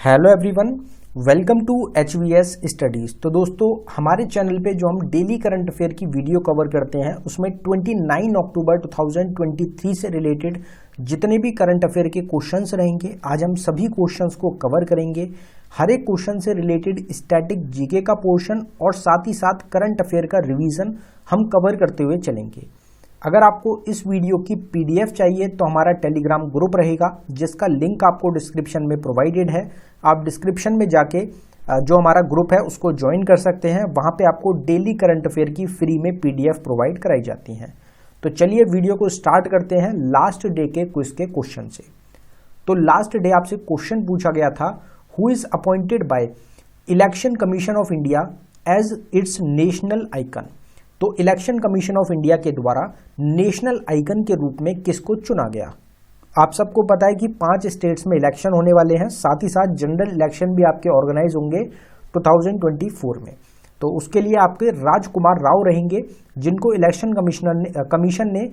Hello everyone, welcome to HVS studies. तो दोस्तों, हमारे चैनल पे जो हम डेली करंट अफेयर की वीडियो कवर करते हैं उसमें 29 अक्टूबर 2023 से रिलेटेड जितने भी करंट अफेयर के क्वेश्चंस रहेंगे, आज हम सभी क्वेश्चंस को कवर करेंगे। हर एक क्वेश्चन से रिलेटेड स्टैटिक जीके का पोर्शन और साथ ही साथ करंट अफेयर का रिवीजन हम कवर करते हुए चलेंगे। अगर आपको इस वीडियो की PDF चाहिए तो हमारा टेलीग्राम ग्रुप रहेगा, जिसका लिंक आपको डिस्क्रिप्शन में प्रोवाइडेड है। आप डिस्क्रिप्शन में जाके जो हमारा ग्रुप है उसको ज्वाइन कर सकते हैं। वहां पे आपको डेली करंट अफेयर की फ्री में PDF प्रोवाइड कराई जाती हैं। तो चलिए वीडियो को स्टार्ट करते हैं लास्ट डे के क्विज के क्वेश्चन से। तो लास्ट डे आपसे क्वेश्चन पूछा गया था, who is appointed by Election Commission of India as its national icon. तो इलेक्शन कमीशन ऑफ इंडिया के द्वारा नेशनल आइकन के रूप में किसको चुना गया। आप सबको पता है कि 5 स्टेट्स में इलेक्शन होने वाले हैं, साथ ही साथ जनरल इलेक्शन भी आपके ऑर्गेनाइज होंगे 2024 में। तो उसके लिए आपके राजकुमार राव रहेंगे, जिनको इलेक्शन कमीशन ने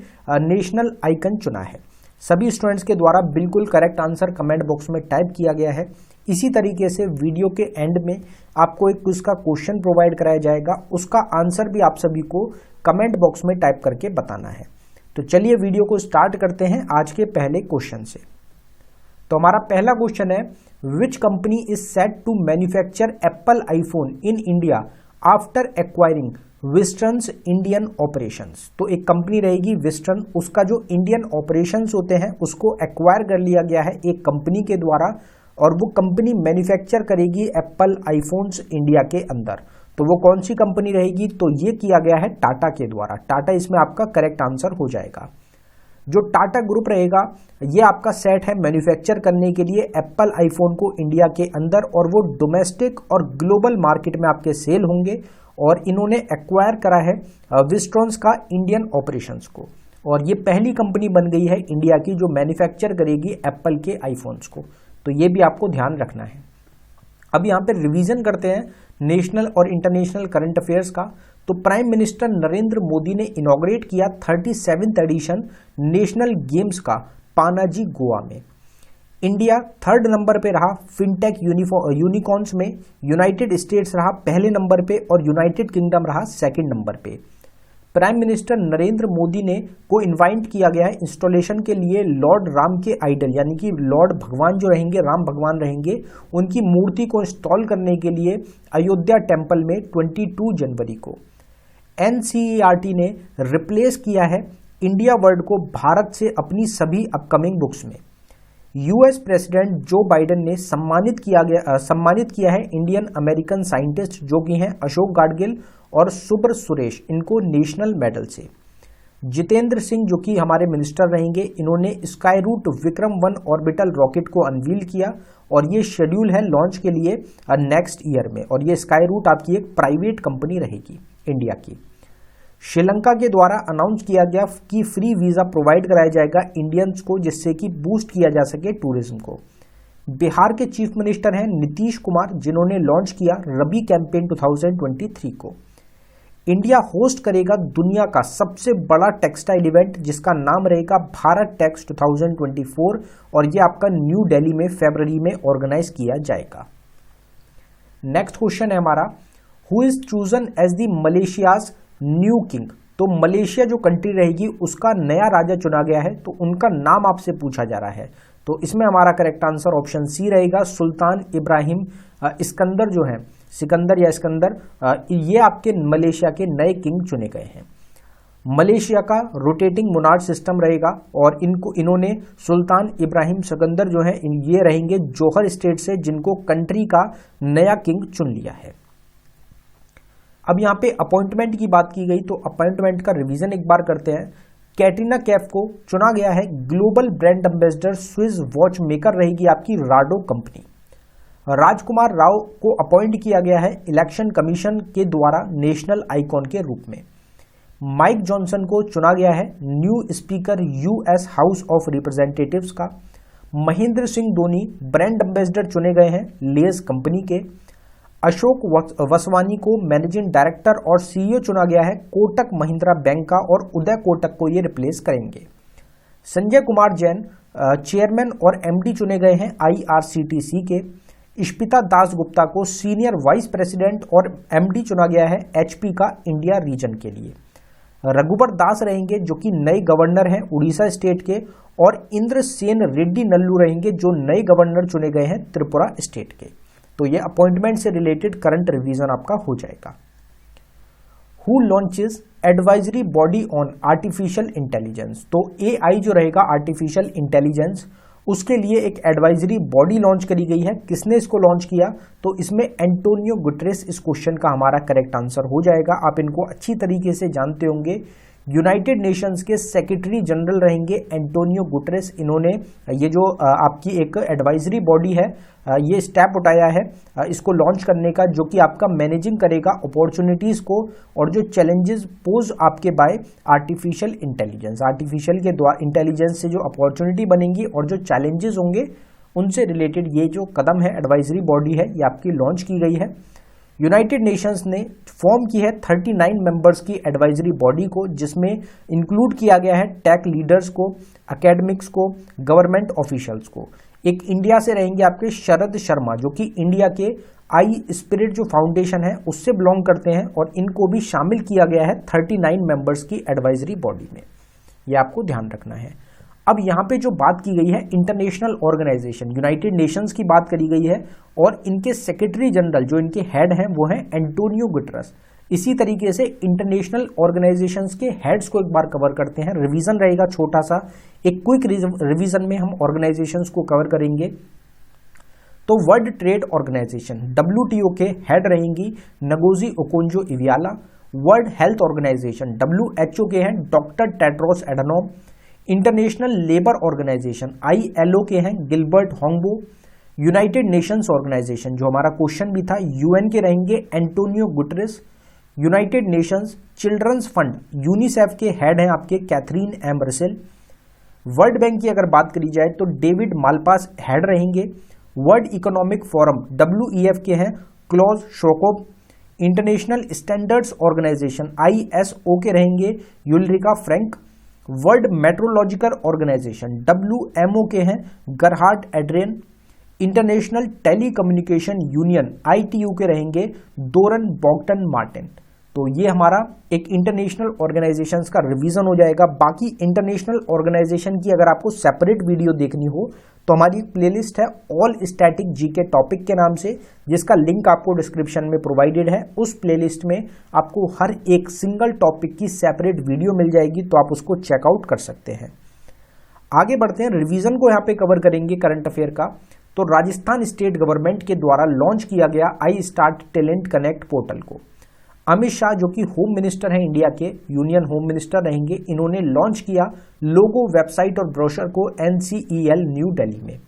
नेशनल आइकन चुना है। सभी स्टूडेंट्स के द्वारा बिल्कुल करेक्ट आंसर कमेंट बॉक्स में टाइप किया गया है। इसी तरीके से वीडियो के एंड में आपको एक क्विज का क्वेश्चन प्रोवाइड कराया जाएगा, उसका आंसर भी आप सभी को कमेंट बॉक्स में टाइप करके बताना है। तो चलिए वीडियो को स्टार्ट करते हैं आज के पहले क्वेश्चन से। तो हमारा पहला क्वेश्चन है, which company is set to manufacture Apple iPhone in India after acquiring Wistron's Indian operations. तो एक कंपनी रहेगी विस्टर्न, उसका जो इंडियन ऑपरेशंस होते हैं उसको एक्वायर कर लिया गया है एक कंपनी के द्वारा, और वो कंपनी मैन्युफैक्चर करेगी एप्पल आईफोन्स इंडिया के अंदर। तो वो कौन सी कंपनी रहेगी? तो ये किया गया है टाटा के द्वारा। टाटा इसमें आपका करेक्ट आंसर हो जाएगा। जो टाटा ग्रुप रहेगा ये आपका सेट है मैन्युफैक्चर करने के लिए एप्पल आईफोन को इंडिया के अंदर, और वो डोमेस्टिक और ग्लोबल मार्केट में आपके सेल होंगे। और इन्होंने एक्वायर करा है विस्ट्रॉन्स का इंडियन ऑपरेशंस को, और ये पहली कंपनी बन गई है इंडिया की जो मैन्युफैक्चर करेगी एप्पल के आईफोन्स को। तो ये भी आपको ध्यान रखना है। अब यहाँ पे रिवीजन करते हैं नेशनल और इंटरनेशनल करंट अफेयर्स का। तो प्राइम मिनिस्टर नरेंद्र मोदी ने इनॉग्रेट किया 37th एडिशन नेशनल गेम्स का पानाजी गोवा में। इंडिया 3rd नंबर पे रहा फिनटेक यूनिकॉर्न्स में, यूनाइटेड स्टेट्स रहा पहले नंबर पे और यूनाइटेड किंगडम रहा 2nd नंबर पे। प्राइम मिनिस्टर नरेंद्र मोदी ने को इनवाइट किया गया है इंस्टॉलेशन के लिए लॉर्ड राम के आइडल, यानी कि लॉर्ड भगवान जो रहेंगे, राम भगवान रहेंगे, उनकी मूर्ति को इंस्टॉल करने के लिए अयोध्या टेम्पल में 22 जनवरी को। NCERT ने रिप्लेस किया है इंडिया वर्ड को भारत से अपनी सभी अपकमिंग बुक्स में। US प्रेसिडेंट जो बाइडेन ने सम्मानित किया है इंडियन अमेरिकन साइंटिस्ट जो कि हैं अशोक गाडगिल और सुब्र सुरेश, इनको नेशनल मेडल से। जितेंद्र सिंह जो कि हमारे मिनिस्टर रहेंगे, इन्होंने Skyroot Vikram 1 orbital rocket को अनवील किया, और ये शेड्यूल है लॉन्च के लिए नेक्स्ट ईयर में। और ये स्काई रूट आपकी एक प्राइवेट कंपनी रहेगी इंडिया की। श्रीलंका के द्वारा अनाउंस किया गया कि फ्री वीजा प्रोवाइड कराया जाएगा इंडियंस को, जिससे कि बूस्ट किया जा सके टूरिज्म को। बिहार के चीफ मिनिस्टर हैं नीतीश कुमार, जिन्होंने लॉन्च किया रबी कैंपेन 2023 को। इंडिया होस्ट करेगा दुनिया का सबसे बड़ा टेक्सटाइल इवेंट, जिसका नाम रहेगा भारत टेक्स 2024, और ये आपका न्यू दिल्ली में फरवरी में ऑर्गेनाइज किया जाएगा। नेक्स्ट क्वेश्चन है हमारा, who is chosen as the Malaysia's new king. तो मलेशिया जो कंट्री रहेगी उसका नया राजा चुना गया है, तो उनका नाम आपसे पूछा जा रहा है। तो इसमें हमारा करेक्ट आंसर ऑप्शन सी रहेगा, सुल्तान इब्राहिम इस्कंदर जो है, सिकंदर या इस्कंदर, ये आपके मलेशिया के नए किंग चुने गए हैं। मलेशिया का रोटेटिंग मोनार्च सिस्टम रहेगा, और इन्होंने सुल्तान इब्राहिम सिकंदर जो है ये रहेंगे जोहर स्टेट से, जिनको कंट्री का नया किंग चुन लिया है। अब यहाँ पे अपॉइंटमेंट की बात की गई, तो अपॉइंटमेंट का रिवीजन एक बार करते हैं। कैटरीना कैफ को चुना गया है global brand ambassador, Swiss watch maker रहेगी आपकी राडो कंपनी। राजकुमार राव को अपॉइंट किया गया है इलेक्शन कमीशन के द्वारा नेशनल आइकॉन के रूप में। माइक जॉनसन को चुना गया है new speaker US house of representatives का। महेंद्र सिंह धोनी ब्रांड एम्बेसडर चुने गए हैं लेज कंपनी के। अशोक वसवानी को मैनेजिंग डायरेक्टर और CEO चुना गया है कोटक महिंद्रा बैंक का, और उदय कोटक को ये रिप्लेस करेंगे। संजय कुमार जैन चेयरमैन और MD चुने गए हैं IRCTC के। इश्पिता दास गुप्ता को सीनियर वाइस प्रेसिडेंट और एमडी चुना गया है एचपी का इंडिया रीजन के लिए। रघुबर दास रहेंगे जो कि नए गवर्नर हैं उड़ीसा स्टेट के, और इंद्रसेन रेड्डी नल्लू रहेंगे जो नए गवर्नर चुने गए हैं त्रिपुरा स्टेट के। तो ये अपॉइंटमेंट से रिलेटेड करंट रिवीजन आपका हो जाएगा। Who launches advisory body on artificial intelligence, तो एआई जो रहेगा आर्टिफिशियल इंटेलिजेंस, उसके लिए एक एडवाइजरी बॉडी लॉन्च करी गई है। किसने इसको लॉन्च किया, तो इसमें एंटोनियो गुटेरेस इस क्वेश्चन का हमारा करेक्ट आंसर हो जाएगा। आप इनको अच्छी तरीके से जानते होंगे। यूनाइटेड नेशंस के सेक्रेटरी जनरल रहेंगे एंटोनियो गुटेरेस। इन्होंने ये जो आपकी एक एडवाइजरी बॉडी है ये स्टेप उठाया है इसको लॉन्च करने का, जो कि आपका मैनेजिंग करेगा अपॉर्चुनिटीज को और जो चैलेंजेस पोज आपके बाय आर्टिफिशियल इंटेलिजेंस। आर्टिफिशियल के द्वारा इंटेलिजेंस से जो अपॉर्चुनिटी बनेंगी और जो चैलेंजेस होंगे उनसे रिलेटेड ये जो कदम है एडवाइजरी बॉडी है ये आपकी लॉन्च की गई है। यूनाइटेड नेशंस ने फॉर्म की है 39 मेंबर्स की एडवाइजरी बॉडी को, जिसमें इंक्लूड किया गया है टेक लीडर्स को, एकेडमिक्स को, गवर्नमेंट ऑफिशियल्स को। एक इंडिया से रहेंगे आपके शरद शर्मा जो कि इंडिया के आई स्पिरिट जो फाउंडेशन है उससे बिलोंग करते हैं, और इनको भी शामिल किया गया है 39 मेंबर्स की एडवाइजरी बॉडी में। यह आपको ध्यान रखना है। अब यहाँ पे जो बात की गई है इंटरनेशनल ऑर्गेनाइजेशन, यूनाइटेड नेशंस की बात करी गई है, और इनके सेक्रेटरी जनरल जो इनके हेड हैं वो हैं एंटोनियो गुटेरेस। इसी तरीके से इंटरनेशनल ऑर्गेनाइजेशंस के हेड्स को एक बार कवर करते हैं। रिवीजन रहेगा छोटा सा, एक क्विक रिवीजन में हम ऑर्गेनाइजेशंस को कवर करेंगे। तो वर्ल्ड ट्रेड ऑर्गेनाइजेशन WTO के हेड रहेंगी Ngozi Okonjo Iweala. World Health Organization WHO के हैं doctor Tedros Adhanom. International Labour Organization ILO के हैं Gilbert Houngbo. United Nations Organization जो हमारा क्वेश्चन भी था UN के रहेंगे Antonio Guterres. United Nations Children's Fund UNICEF के हेड हैं आपके Catherine M Russell. World Bank की अगर बात करी जाए तो डेविड मालपास हेड रहेंगे। वर्ल्ड इकोनॉमिक फोरम WEF के हैं क्लॉज श्रोकोव। इंटरनेशनल स्टैंडर्ड्स ऑर्गेनाइजेशन ISO के रहेंगे Ulrika Frank. World meteorological organization WMO के हैं Gerhard Adrian. International telecommunication union ITU के रहेंगे डोरन बॉगटन मार्टिन। तो ये हमारा एक इंटरनेशनल ऑर्गेनाइजेशंस का रिवीजन हो जाएगा। बाकी इंटरनेशनल ऑर्गेनाइजेशन की अगर आपको सेपरेट वीडियो देखनी हो तो हमारी प्लेलिस्ट है ऑल स्टैटिक जीके टॉपिक के नाम से, जिसका लिंक आपको डिस्क्रिप्शन में प्रोवाइडेड है। उस प्लेलिस्ट में आपको हर एक सिंगल टॉपिक की सेपरेट वीडियो मिल जाएगी, तो आप उसको चेकआउट कर सकते हैं। आगे बढ़ते हैं, रिवीजन को यहाँ पे कवर करेंगे करंट अफेयर का। तो राजस्थान स्टेट गवर्नमेंट के द्वारा लॉन्च किया गया आई स्टार्ट टैलेंट कनेक्ट पोर्टल को अमित शाह जो कि होम मिनिस्टर हैं इंडिया के, यूनियन होम मिनिस्टर रहेंगे, इन्होंने लॉन्च किया लोगो, वेबसाइट और ब्रोशर को NCEL न्यू दिल्ली में।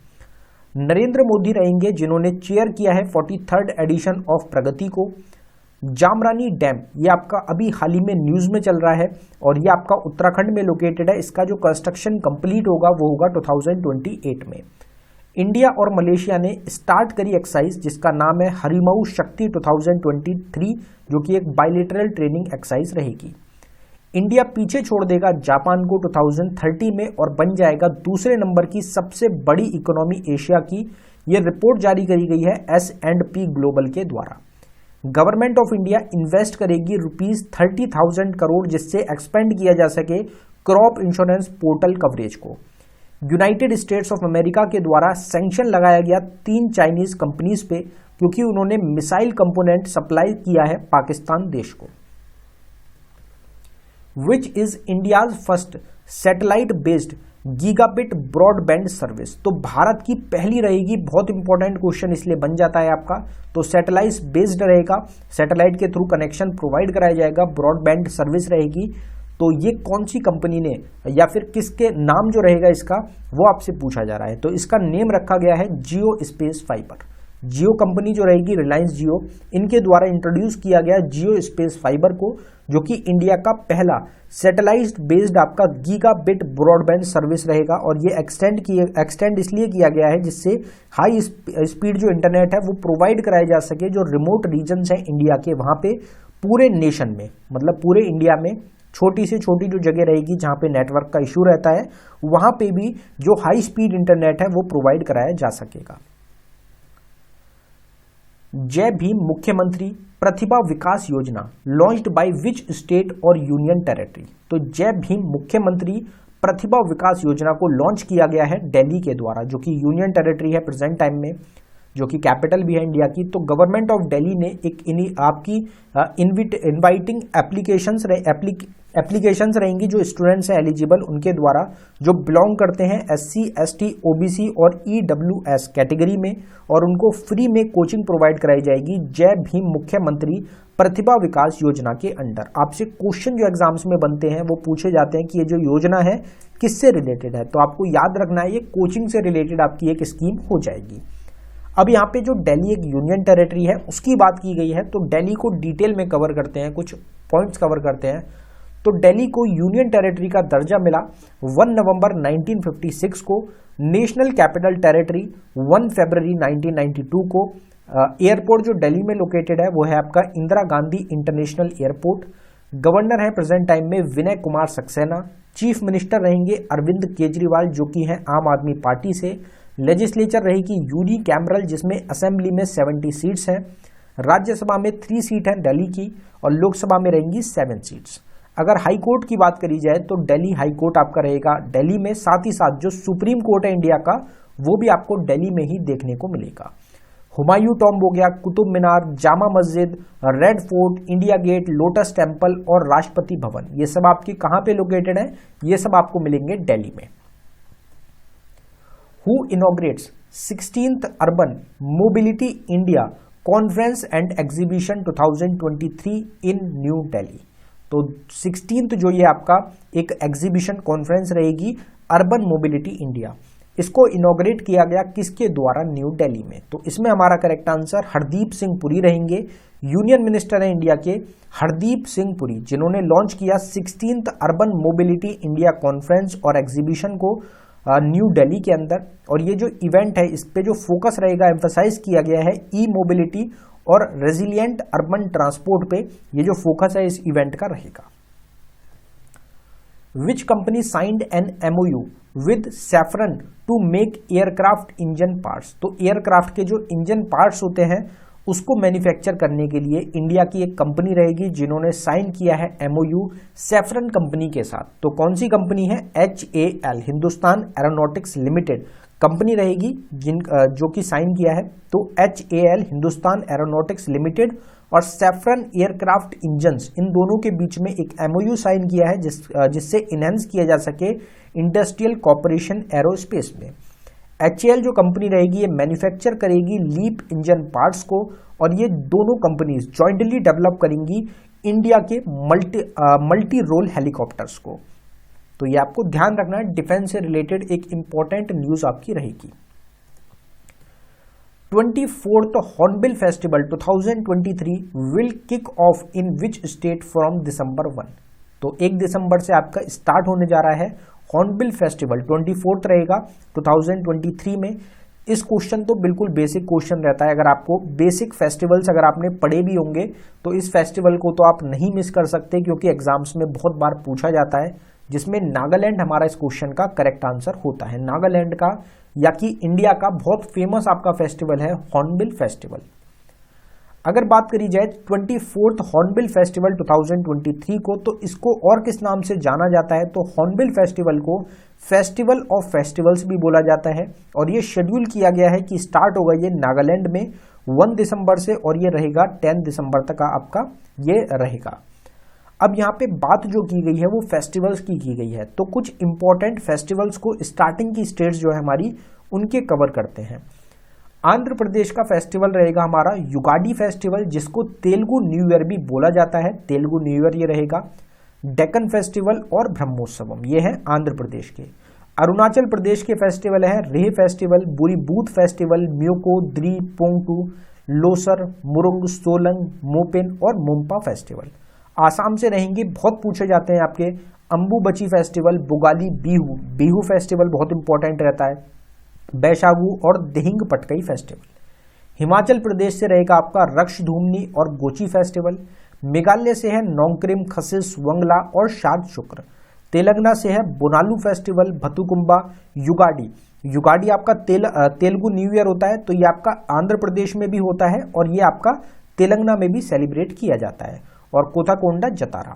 नरेंद्र मोदी रहेंगे जिन्होंने चेयर किया है 43rd एडिशन ऑफ प्रगति को। जामरानी डैम ये आपका अभी हाल ही में न्यूज में चल रहा है और ये आपका उत्तराखंड में लोकेटेड है। इसका जो कंस्ट्रक्शन कंप्लीट होगा वो होगा 2028 में। इंडिया और मलेशिया ने स्टार्ट करी एक्सरसाइज जिसका नाम है हरिमऊ शक्ति 2023, जो कि एक बायलैटरल ट्रेनिंग एक्सरसाइज रहेगी। इंडिया पीछे छोड़ देगा जापान को 2030 में और बन जाएगा दूसरे नंबर की सबसे बड़ी इकोनॉमी एशिया की। यह रिपोर्ट जारी करी गई है S&P ग्लोबल के द्वारा। गवर्नमेंट ऑफ इंडिया इन्वेस्ट करेगी ₹30,000 करोड़ जिससे एक्सपेंड किया जा सके क्रॉप इंश्योरेंस पोर्टल कवरेज को। यूनाइटेड स्टेट्स ऑफ अमेरिका के द्वारा सैंक्शन लगाया गया 3 चाइनीज कंपनीज पे क्योंकि उन्होंने मिसाइल कंपोनेंट सप्लाई किया है पाकिस्तान देश को। Which is India's first satellite based gigabit broadband service, तो भारत की पहली रहेगी। बहुत इंपॉर्टेंट क्वेश्चन इसलिए बन जाता है आपका। तो सैटेलाइट बेस्ड रहेगा, सैटेलाइट के थ्रू कनेक्शन प्रोवाइड कराया जाएगा, ब्रॉडबैंड सर्विस रहेगी। तो ये कौन सी कंपनी ने या फिर किसके नाम जो रहेगा इसका वो आपसे पूछा जा रहा है। तो इसका नेम रखा गया है जियो स्पेस फाइबर। जियो कंपनी जो रहेगी रिलायंस जियो, इनके द्वारा इंट्रोड्यूस किया गया जियो स्पेस फाइबर को, जो कि इंडिया का पहला सैटेलाइट बेस्ड आपका गीगाबिट ब्रॉडबैंड सर्विस रहेगा। और ये एक्सटेंड इसलिए किया गया है जिससे हाई स्पीड जो इंटरनेट है वो प्रोवाइड कराया जा सके। जो रिमोट रीजन्स हैं इंडिया के वहां पे पूरे नेशन में, मतलब पूरे इंडिया में छोटी से छोटी जो जगह रहेगी जहां पे नेटवर्क का इशू रहता है वहां पे भी जो हाई स्पीड इंटरनेट है वो प्रोवाइड कराया जा सकेगा। जय भीम मुख्यमंत्री प्रतिभा विकास योजना लॉन्च्ड बाय विच स्टेट और यूनियन टेरिटरी। तो जय भीम मुख्यमंत्री प्रतिभा विकास योजना को लॉन्च किया गया है दिल्ली के द्वारा, जो कि यूनियन टेरिटरी है प्रेजेंट टाइम में, जो कि कैपिटल भी है इंडिया की। तो गवर्नमेंट ऑफ दिल्ली ने एक आपकी इनवाइटिंग एप्लीकेशंस रहेंगी जो स्टूडेंट्स हैं एलिजिबल, उनके द्वारा जो बिलोंग करते हैं SC ST OBC और EWS कैटेगरी में, और उनको फ्री में कोचिंग प्रोवाइड कराई जाएगी जय भीम मुख्यमंत्री प्रतिभा विकास योजना के अंडर। आपसे क्वेश्चन जो एग्जाम्स में बनते हैं वो पूछे जाते हैं कि ये जो योजना है किससे रिलेटेड है, तो आपको याद रखना है ये कोचिंग से रिलेटेड आपकी एक स्कीम हो जाएगी। अब यहाँ पे जो दिल्ली एक यूनियन टेरिटरी है उसकी बात की गई है, तो दिल्ली को डिटेल में कवर करते हैं, कुछ पॉइंट्स कवर करते हैं। तो दिल्ली को यूनियन टेरिटरी का दर्जा मिला 1 नवंबर 1956 को, नेशनल कैपिटल टेरिटरी 1 फरवरी 1992 को। एयरपोर्ट जो दिल्ली में लोकेटेड है वो है आपका Indira Gandhi international airport. Governor है प्रेजेंट टाइम में विनय कुमार सक्सेना। चीफ मिनिस्टर रहेंगे अरविंद केजरीवाल जो कि हैं आम आदमी पार्टी से। लेजिस्लेचर रहेगी यूनिकैमरल जिसमें असेंबली में 70 सीट्स हैं। राज्यसभा में 3 सीट हैं दिल्ली की, और लोकसभा में रहेंगी 7 सीट्स। अगर हाई कोर्ट की बात करी जाए तो दिल्ली हाई कोर्ट आपका रहेगा दिल्ली में, साथ ही साथ जो सुप्रीम कोर्ट है इंडिया का वो भी आपको दिल्ली में ही देखने को मिलेगा। हुमायूं टॉम्ब हो गया, Qutub Minar, Jama Masjid, Red Fort, India Gate, Lotus Temple और राष्ट्रपति भवन, ये सब आपके कहाँ पे लोकेटेड है, ये सब आपको मिलेंगे दिल्ली में। Who inaugurates 16th Urban Mobility India Conference and Exhibition 2023 in New Delhi। तो 16th जो ये आपका एक एग्जीबिशन कॉन्फ्रेंस रहेगी अर्बन मोबिलिटी इंडिया, इसको इनॉग्रेट किया गया किसके द्वारा, न्यू दिल्ली में। तो इसमें हमारा करेक्ट आंसर हरदीप सिंह पुरी रहेंगे। यूनियन मिनिस्टर है इंडिया के हरदीप सिंह पुरी, जिन्होंने लॉन्च किया 16th urban mobility India conference और एग्जीबिशन को न्यू दिल्ली के अंदर। और ये जो इवेंट है इस पे जो फोकस रहेगा, एम्फसाइज किया गया है ई मोबिलिटी और रेजिलिएंट अर्बन ट्रांसपोर्ट पे, ये जो फोकस है इस इवेंट का रहेगा। Which company signed an MOU with Safran to make aircraft engine parts. तो एयरक्राफ्ट के जो इंजन पार्ट्स होते हैं उसको मैन्युफैक्चर करने के लिए इंडिया की एक कंपनी रहेगी जिन्होंने साइन किया है MOU सैफरन कंपनी के साथ। तो कौन सी कंपनी है, HAL Hindustan aeronautics limited company रहेगी जो कि साइन किया है। तो HAL हिंदुस्तान एरोनॉटिक्स लिमिटेड और सैफरन एयरक्राफ्ट इंजन्स, इन दोनों के बीच में एक MOU साइन किया है जिससे इनहेंस किया जा सके इंडस्ट्रियल कॉर्पोरेशन एरोस्पेस में। HAL जो कंपनी रहेगी ये मैन्युफैक्चर करेगी लीप इंजन पार्ट्स को, और ये दोनों कंपनीज जॉइंटली डेवलप करेंगी इंडिया के मल्टी रोल हेलीकॉप्टर्स को। तो ये आपको ध्यान रखना है, डिफेंस से रिलेटेड एक इंपॉर्टेंट न्यूज आपकी रहेगी। 24th hornbill festival 2023 will kick off in which state from December 1। तो 1 दिसंबर से आपका स्टार्ट होने जा रहा है हॉर्नबिल फेस्टिवल, 24th रहेगा 2023 में। इस क्वेश्चन तो बिल्कुल बेसिक क्वेश्चन रहता है, अगर आपको बेसिक फेस्टिवल्स अगर आपने पढ़े भी होंगे तो इस फेस्टिवल को तो आप नहीं मिस कर सकते, क्योंकि एग्जाम्स में बहुत बार पूछा जाता है, जिसमें नागालैंड हमारा इस क्वेश्चन का करेक्ट आंसर होता है। नागालैंड का या कि इंडिया का बहुत फेमस आपका फेस्टिवल है हॉर्नबिल फेस्टिवल। अगर बात करी जाए 24th हॉर्नबिल फेस्टिवल 2023 को, तो इसको और किस नाम से जाना जाता है, तो हॉर्नबिल फेस्टिवल को फेस्टिवल ऑफ फेस्टिवल्स भी बोला जाता है। और ये शेड्यूल किया गया है कि स्टार्ट होगा ये नागालैंड में 1 दिसंबर से, और ये रहेगा 10 दिसंबर तक का आपका ये रहेगा। अब यहाँ पे बात जो की गई है वो फेस्टिवल्स की गई है, तो कुछ इंपॉर्टेंट फेस्टिवल्स को स्टार्टिंग की स्टेट्स जो है हमारी उनके कवर करते हैं। आंध्र प्रदेश का फेस्टिवल रहेगा हमारा युगाडी फेस्टिवल, जिसको तेलुगु न्यू ईयर भी बोला जाता है, तेलुगु न्यू ईयर ये रहेगा। डेक्कन फेस्टिवल और ब्रह्मोत्सवम ये है आंध्र प्रदेश के। अरुणाचल प्रदेश के फेस्टिवल है रेह फेस्टिवल, बुरी बूथ फेस्टिवल, म्योको, द्री, पोंगटू, लोसर, मुरुंग, सोलंग, मोपेन और मोम्पा फेस्टिवल। आसाम से रहेंगे, बहुत पूछे जाते हैं आपके, अंबुबची फेस्टिवल, बुगाली, बिहू, बिहू फेस्टिवल बहुत इंपॉर्टेंट रहता है, बैशागु और दिहिंग पटकई फेस्टिवल। हिमाचल प्रदेश से रहेगा आपका रक्षधूमनी और गोची फेस्टिवल। मेघालय से है नोंगक्रिम, खसिस, वंगला और शाद शुक्र। तेलंगाना से है बोनालू फेस्टिवल, भतुकुंबा, युगाडी। युगाड़ी आपका तेलुगु न्यू ईयर होता है, तो ये आपका आंध्र प्रदेश में भी होता है और ये आपका तेलंगाना में भी सेलिब्रेट किया जाता है। और कोथाकोंडा जतारा।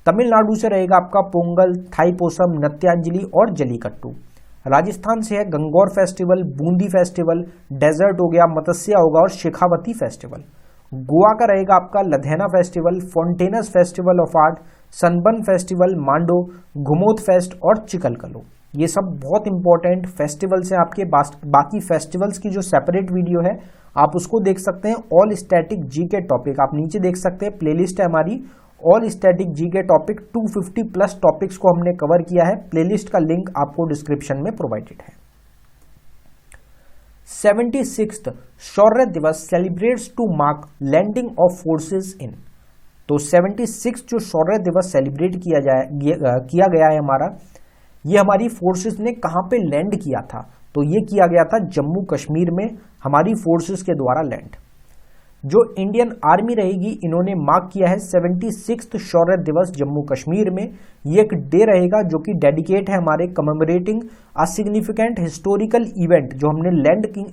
तमिलनाडु से रहेगा आपका पोंगल, थाईपोसम, नत्यांजलि और जलीकट्टू। राजस्थान से है Gangaur festival, Bundi festival, desert हो गया, मत्स्या होगा और शेखावती फेस्टिवल। गोवा का रहेगा आपका Ladhaina festival, Fontainhas festival of art, Sunburn festival, Mando, Ghumot fest और चिकलकलो। ये सब बहुत इंपॉर्टेंट फेस्टिवल्स हैं आपके। बाकी फेस्टिवल्स की जो सेपरेट वीडियो है आप उसको देख सकते हैं। ऑल स्टैटिक जीके टॉपिक आप नीचे देख सकते हैं, प्लेलिस्ट है हमारी all static GK topic. 250 plus topics को हमने कवर किया है। प्लेलिस्ट का लिंक आपको डिस्क्रिप्शन में प्रोवाइडेड है। 76th Shaurya Diwas celebrates to mark landing of forces in. तो 76 जो शौर्य दिवस सेलिब्रेट किया गया है हमारा, ये हमारी फोर्सेस ने कहां पे लैंड किया था? तो ये किया गया था जम्मू कश्मीर में हमारी फोर्सेस के द्वारा लैंड। जो इंडियन आर्मी रहेगी इन्होंने मार्क किया है 76th शौर्य दिवस जम्मू कश्मीर में। ये एक डे रहेगा जो कि डेडिकेट है हमारे commemorating a significant historical event, जो हमने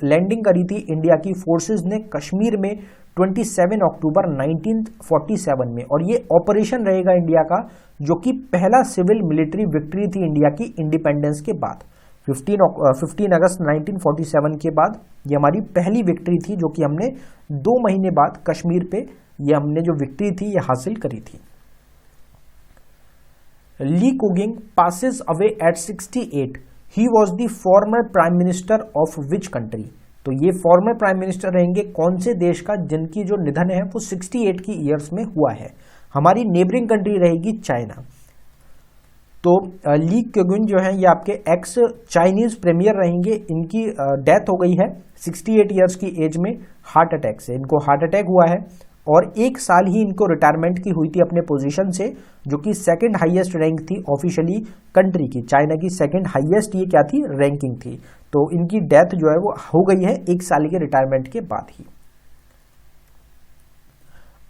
लैंडिंग करी थी इंडिया की फोर्सेस ने कश्मीर में 27 अक्टूबर 1947 में। और ये ऑपरेशन रहेगा इंडिया का जो कि पहला सिविल मिलिट्री विक्ट्री थी इंडिया की इंडिपेंडेंस के बाद। 15 अगस्त 1947 के बाद ये हमारी पहली विक्ट्री थी जो कि हमने 2 महीने बाद कश्मीर पे ये हमने जो विक्ट्री थी ये हासिल करी थी। ली कुगिंग passes away at 68. He was the former prime minister of which country? तो ये फॉर्मर प्राइम मिनिस्टर रहेंगे कौन से देश का जिनकी जो निधन है वो 68 की ईयर्स में हुआ है? हमारी नेबरिंग कंट्री रहेगी चाइना। तो ली क्युगिन जो है ये आपके एक्स चाइनीज प्रीमियर रहेंगे। इनकी डेथ हो गई है 68 ईयर्स की एज में हार्ट अटैक से। इनको हार्ट अटैक हुआ है और 1 साल ही इनको रिटायरमेंट की हुई थी अपने पोजीशन से, जो कि सेकंड हाईएस्ट रैंक थी ऑफिशियली कंट्री की। चाइना की सेकंड हाईएस्ट ये क्या थी? रैंकिंग थी। तो इनकी डेथ जो है वो हो गई है 1 साल के रिटायरमेंट के बाद ही।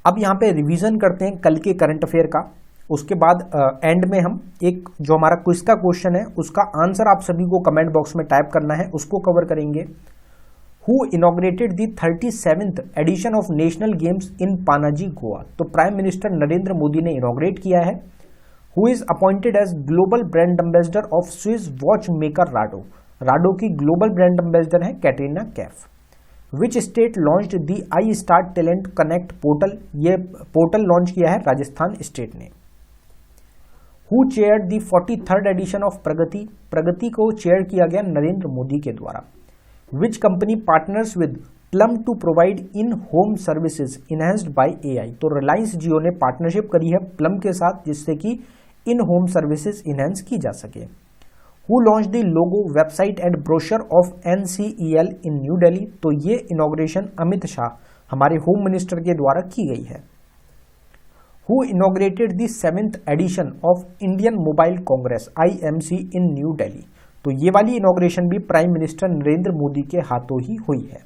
अब यहां पे रिवीजन करते हैं कल के करंट अफेयर का। उसके बाद एंड में हम एक जो हमारा क्विज का क्वेश्चन है उसका आंसर आप सभी को कमेंट बॉक्स में टाइप करना है, उसको कवर करेंगे। Who inaugurated the 37th edition of national games in Panaji Goa? तो प्राइम मिनिस्टर नरेंद्र मोदी ने इनॉग्रेट किया है। Who is appointed as global brand ambassador of Swiss watch maker Rado? Rado की ग्लोबल ब्रांड एम्बेसडर है Katrina Kaif. Which state launched the I start talent connect portal? ये portal launch किया है Rajasthan state ने। Who chaired the 43rd edition of Pragati? Pragati को chair किया गया नरेंद्र मोदी के द्वारा। Which company partners with Plum to provide in home services enhanced by AI? तो रिलायंस जियो ने पार्टनरशिप करी है प्लम के साथ जिससे कि इन होम सर्विसेज इनहेंस की जा सके। Who launch the logo website and brochure of NCEL इन न्यू दिल्ली? तो ये इनॉग्रेशन अमित शाह हमारे होम मिनिस्टर के द्वारा की गई है। Who inaugurated the 7th edition of Indian Mobile Congress IMC in New Delhi? तो ये वाली इनॉग्रेशन भी प्राइम मिनिस्टर नरेंद्र मोदी के हाथों ही हुई है।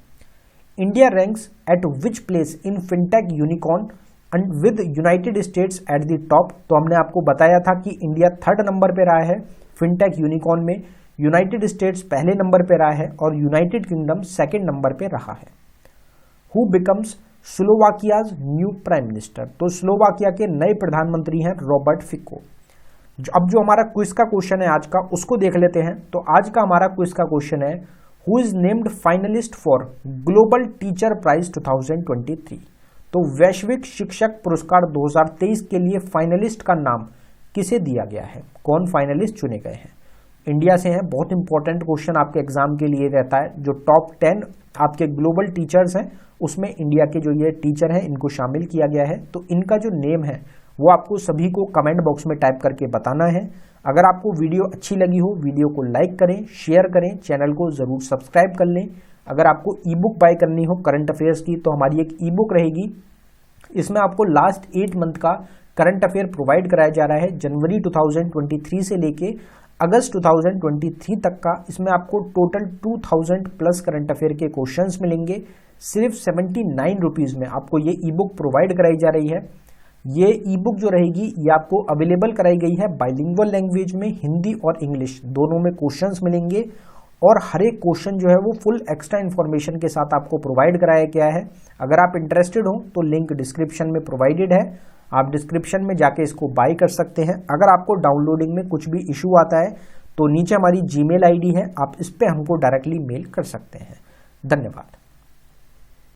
India ranks eight which place in fintech unicorn and with United states at the top? तो हमने आपको बताया था कि इंडिया 3rd नंबर पे रहा है फिनटेक यूनिकॉर्न में, यूनाइटेड स्टेट्स पहले नंबर पे रहा है और यूनाइटेड किंगडम 2nd नंबर पे रहा है। Who becomes Slovakia's new prime minister? तो स्लोवाकिया के नए प्रधानमंत्री हैं रॉबर्ट फिको। अब जो हमारा क्विज का क्वेश्चन है आज का उसको देख लेते हैं। तो आज का हमारा क्विज का क्वेश्चन है who is named finalist for Global Teacher Prize 2023? तो वैश्विक शिक्षक पुरस्कार 2023 के लिए फाइनलिस्ट का नाम किसे दिया गया है? कौन फाइनलिस्ट चुने गए हैं? इंडिया से हैं। बहुत इंपॉर्टेंट क्वेश्चन आपके एग्जाम के लिए रहता है। जो टॉप 10 आपके ग्लोबल टीचर्स हैं उसमें इंडिया के जो ये टीचर हैं इनको शामिल किया गया है। तो इनका जो नेम है वो आपको सभी को कमेंट बॉक्स में टाइप करके बताना है। अगर आपको वीडियो अच्छी लगी हो वीडियो को लाइक करें, शेयर करें, चैनल को जरूर सब्सक्राइब कर लें। अगर आपको ई बुक बाय करनी हो करंट अफेयर्स की तो हमारी एक ई बुक रहेगी। इसमें आपको लास्ट 8 मंथ का करंट अफेयर प्रोवाइड कराया जा रहा है जनवरी 2023 से लेके अगस्त 2023 तक का। इसमें आपको टोटल 2000 प्लस करंट अफेयर के क्वेश्चंस मिलेंगे। सिर्फ 79 रुपीज में आपको ये ई बुक प्रोवाइड कराई जा रही है। ये ई बुक जो रहेगी ये आपको अवेलेबल कराई गई है बाइलिंगुअल लैंग्वेज में, हिंदी और इंग्लिश दोनों में क्वेश्चंस मिलेंगे। और हर एक क्वेश्चन जो है वो फुल एक्स्ट्रा इन्फॉर्मेशन के साथ आपको प्रोवाइड कराया गया है। अगर आप इंटरेस्टेड हो तो लिंक डिस्क्रिप्शन में प्रोवाइडेड है, आप डिस्क्रिप्शन में जाके इसको बाय कर सकते हैं। अगर आपको डाउनलोडिंग में कुछ भी इशू आता है तो नीचे हमारी जीमेल आईडी है, आप इस पे हमको डायरेक्टली मेल कर सकते हैं। धन्यवाद।